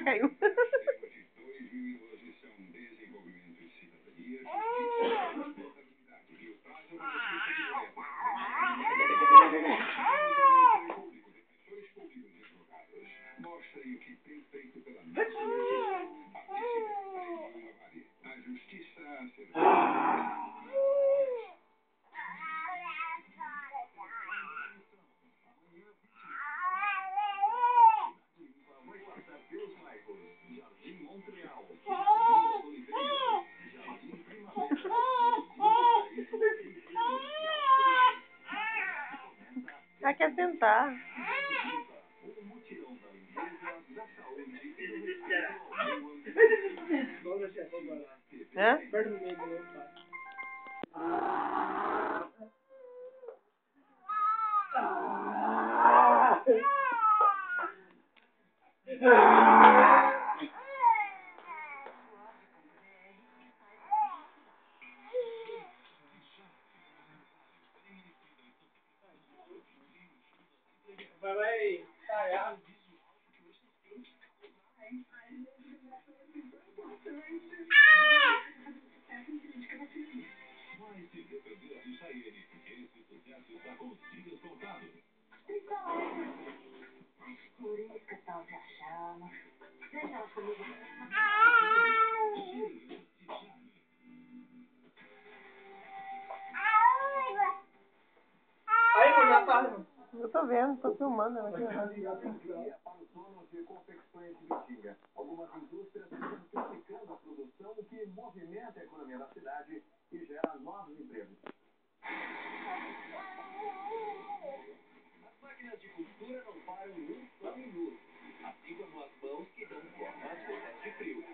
caiu. Mostrem o que tem feito pela nossa a justiça vai passar pelos bairros Jardim Montreal, Jardim Primavera, Ela quer tentar. o mutirão da limpeza, da saúde e do Hã? Perto do meio do meu pai. Vai ensaiar. Mas se depender de Chayenne, esse sucesso está com os dias contados. Por isso que estão se achando. Deixa ela comigo. Aí, mano, já tá. Eu tô vendo, tô filmando ela aqui. Para os donos de confecções de Bexiga. Algumas indústrias estão triplicando a produção, o que movimenta a economia da cidade e gera novos empregos. As máquinas de costura não param um só minuto, assim como as mãos que dão forma às roupas de frio.